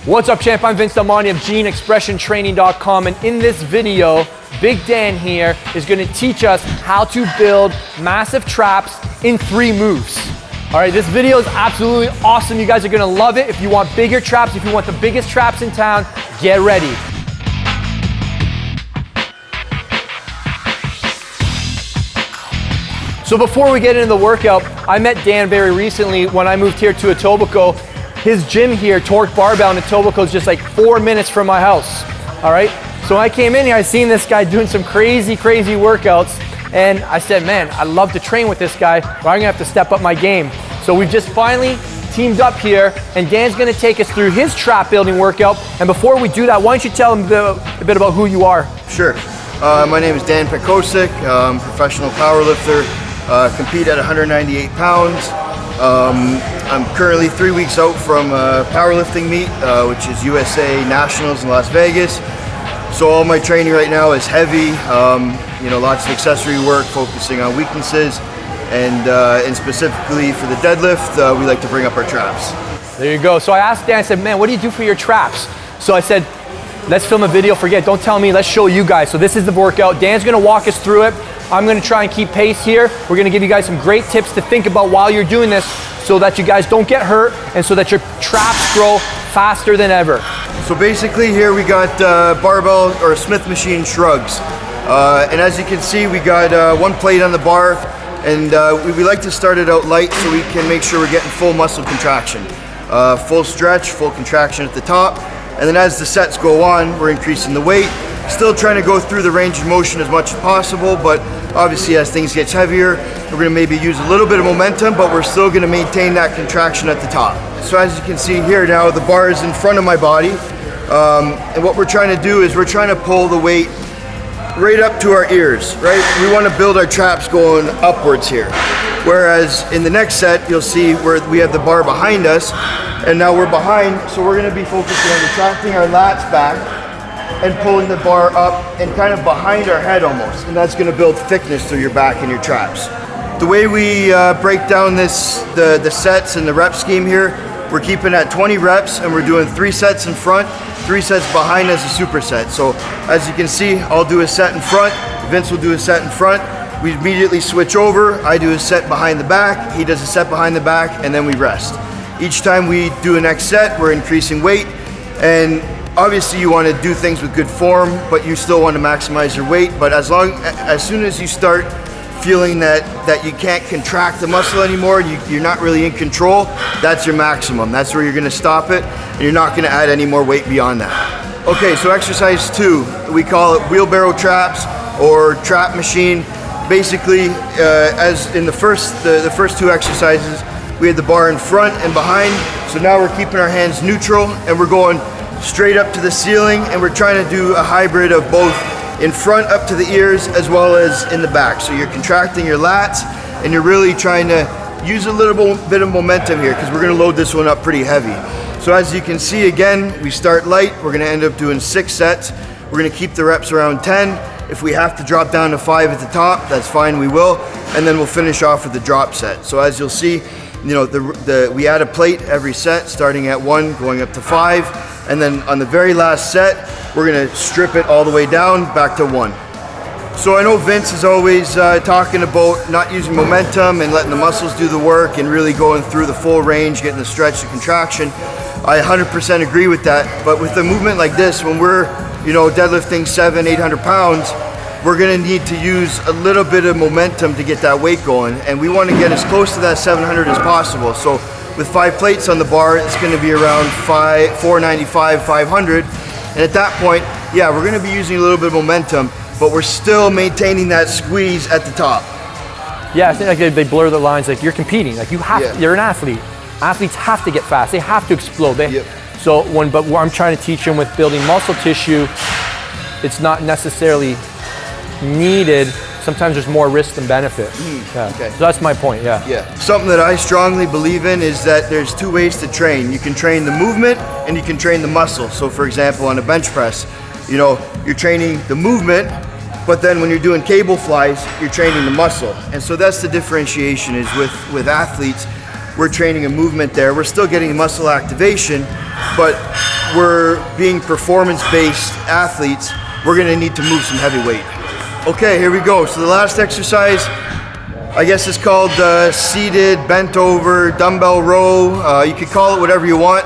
What's up, champ? I'm Vince Del Monte of GeneExpressionTraining.com, and in this video, Big Dan here is going to teach us how to build massive traps in 3 moves. All right, this video is absolutely awesome. You guys are going to love it. If you want bigger traps, if you want the biggest traps in town, get ready. So before we get into the workout, I met Dan very recently when I moved here to Etobicoke. His gym here, Torque Barbell in Etobicoke, is just like 4 minutes from my house. All right, so when I came in here, I seen this guy doing some crazy workouts, and I said, man, I'd love to train with this guy, but I'm gonna have to step up my game. So we've just finally teamed up here, and Dan's gonna take us through his trap building workout. And before we do that, why don't you tell him a bit about who you are? Sure. My name is Dan Petkovesk. I'm a professional powerlifter. Compete at 198 pounds. I'm currently 3 weeks out from a powerlifting meet, which is USA Nationals in Las Vegas. So all my training right now is heavy, lots of accessory work, focusing on weaknesses, and specifically for the deadlift, we like to bring up our traps. There you go. So I asked Dan, I said, man, what do you do for your traps? So I said, let's film a video, don't tell me, let's show you guys. So this is the workout. Dan's gonna walk us through it. I'm gonna try and keep pace here. We're gonna give you guys some great tips to think about while you're doing this so that you guys don't get hurt and so that your traps grow faster than ever. So basically here we got barbell or Smith machine shrugs. And as you can see, we got 1 plate on the bar, and we like to start it out light so we can make sure we're getting full muscle contraction. Full stretch, full contraction at the top. And then as the sets go on, we're increasing the weight. Still trying to go through the range of motion as much as possible, but obviously as things get heavier, we're gonna maybe use a little bit of momentum, but we're still gonna maintain that contraction at the top. So as you can see here now, the bar is in front of my body. And what we're trying to do is we're trying to pull the weight right up to our ears, right? We wanna build our traps going upwards here. Whereas in the next set, you'll see where we have the bar behind us, and now we're behind, so we're gonna be focusing on retracting our lats back and pulling the bar up and kind of behind our head almost. And that's gonna build thickness through your back and your traps. The way we break down the sets and the rep scheme here, we're keeping at 20 reps and we're doing 3 sets in front, 3 sets behind as a superset. So as you can see, I'll do a set in front, Vince will do a set in front, we immediately switch over, I do a set behind the back, he does a set behind the back, and then we rest. Each time we do a next set, we're increasing weight, and obviously you want to do things with good form, but you still want to maximize your weight. But as soon as you start feeling that you can't contract the muscle anymore, you're not really in control, that's your maximum. That's where you're going to stop it, and you're not going to add any more weight beyond that. Okay, so exercise 2, we call it wheelbarrow traps or trap machine. Basically, as in the first 2 exercises, we had the bar in front and behind, so now we're keeping our hands neutral and we're going straight up to the ceiling, and we're trying to do a hybrid of both in front up to the ears as well as in the back. So you're contracting your lats and you're really trying to use a little bit of momentum here because we're gonna load this one up pretty heavy. So as you can see, again, we start light. We're gonna end up doing 6 sets. We're gonna keep the reps around 10. If we have to drop down to 5 at the top, that's fine, we will. And then we'll finish off with the drop set. So as you'll see, we add a plate every set, starting at 1, going up to 5. And then on the very last set, we're gonna strip it all the way down, back to 1. So I know Vince is always talking about not using momentum and letting the muscles do the work and really going through the full range, getting the stretch, the contraction. I 100% agree with that. But with a movement like this, when we're deadlifting 700-800 pounds, we're gonna need to use a little bit of momentum to get that weight going. And we wanna get as close to that 700 as possible. So with 5 plates on the bar, it's gonna be around 495, 500. And at that point, yeah, we're gonna be using a little bit of momentum, but we're still maintaining that squeeze at the top. Yeah, I think like they blur the lines, like you're competing, like you're an athlete. Athletes have to get fast, they have to explode. So but what I'm trying to teach them with building muscle tissue, it's not necessarily needed. Sometimes there's more risk than benefit. Okay. So that's my point, yeah. Something that I strongly believe in is that there's 2 ways to train. You can train the movement and you can train the muscle. So for example, on a bench press, you're training the movement, but then when you're doing cable flies, you're training the muscle. And so that's the differentiation is with athletes, we're training a movement there. We're still getting muscle activation, but we're being performance-based athletes, we're gonna need to move some heavy weight. Okay, here we go. So the last exercise, I guess it's called seated, bent over, dumbbell row. You could call it whatever you want,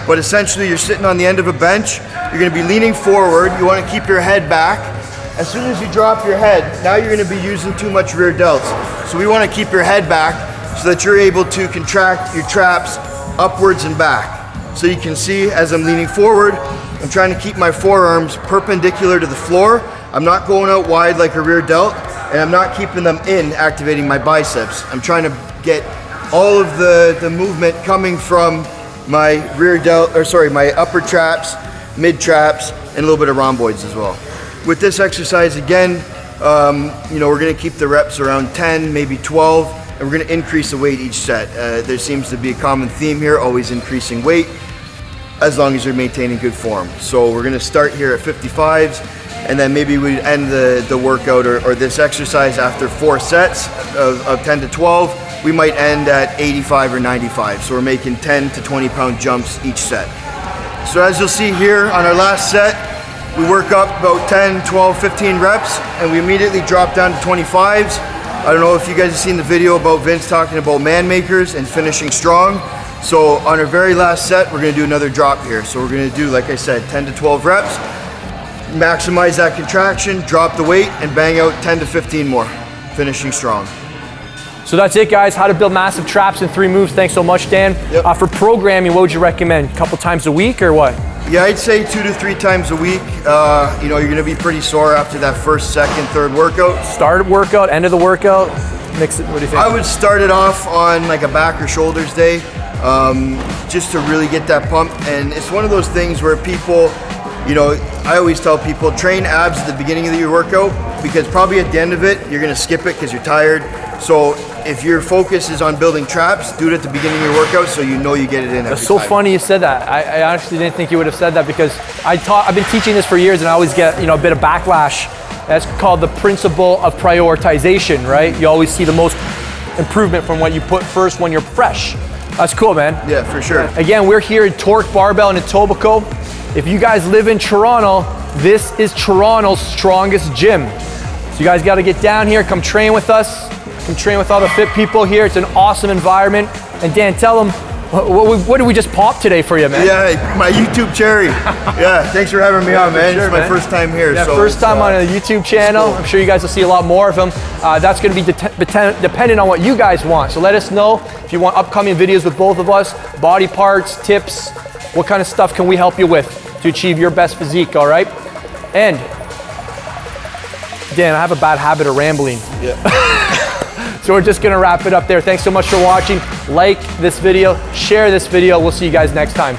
but essentially you're sitting on the end of a bench. You're gonna be leaning forward. You wanna keep your head back. As soon as you drop your head, now you're gonna be using too much rear delts. So we wanna keep your head back so that you're able to contract your traps upwards and back. So you can see as I'm leaning forward, I'm trying to keep my forearms perpendicular to the floor. I'm not going out wide like a rear delt, and I'm not keeping them in, activating my biceps. I'm trying to get all of the movement coming from my rear delt, or sorry, my upper traps, mid traps, and a little bit of rhomboids as well. With this exercise, again, you know, we're gonna keep the reps around 10, maybe 12, and we're gonna increase the weight each set. There seems to be a common theme here, always increasing weight, as long as you're maintaining good form. So we're gonna start here at 55s, and then maybe we end the workout or this exercise after 4 sets of 10 to 12. We might end at 85 or 95. So we're making 10 to 20 pound jumps each set. So as you'll see here on our last set, we work up about 10, 12, 15 reps, and we immediately drop down to 25s. I don't know if you guys have seen the video about Vince talking about man makers and finishing strong. So on our very last set, we're gonna do another drop here. So we're gonna do, like I said, 10 to 12 reps, maximize that contraction, drop the weight, and bang out 10 to 15 more, finishing strong. So that's it, guys. How to build massive traps in 3 moves. Thanks so much, Dan. Yep. For programming, what would you recommend? A couple times a week or what? Yeah, I'd say 2 to 3 times a week. You know, you're gonna be pretty sore after that first, second, third workout. Start workout, end of the workout, mix it, what do you think? I would start it off on like a back or shoulders day, just to really get that pump. And it's one of those things where people, you know, I always tell people, train abs at the beginning of your workout, because probably at the end of it, you're gonna skip it because you're tired. So if your focus is on building traps, do it at the beginning of your workout so you know you get it in every That's so time. funny you said that. I honestly didn't think you would have said that, because I've been teaching this for years and I always get, you know, a bit of backlash. That's called the principle of prioritization, right? You always see the most improvement from what you put first when you're fresh. That's cool, man. Yeah, for sure. Again, we're here at Torque Barbell in Etobicoke. If you guys live in Toronto, this is Toronto's strongest gym. So you guys got to get down here, come train with us, come train with all the fit people here. It's an awesome environment. And Dan, tell them, what did we just pop today for you, man? Yeah, my YouTube cherry. Yeah, thanks for having me on, man. Sure, it's my first time here. Yeah, so first time on a YouTube channel. cool. I'm sure you guys will see a lot more of them. That's going to be dependent on what you guys want. So let us know if you want upcoming videos with both of us, body parts, tips, what kind of stuff can we help you with to achieve your best physique, all right? And Dan, I have a bad habit of rambling. Yeah. So we're just gonna wrap it up there. Thanks so much for watching. Like this video, share this video. We'll see you guys next time.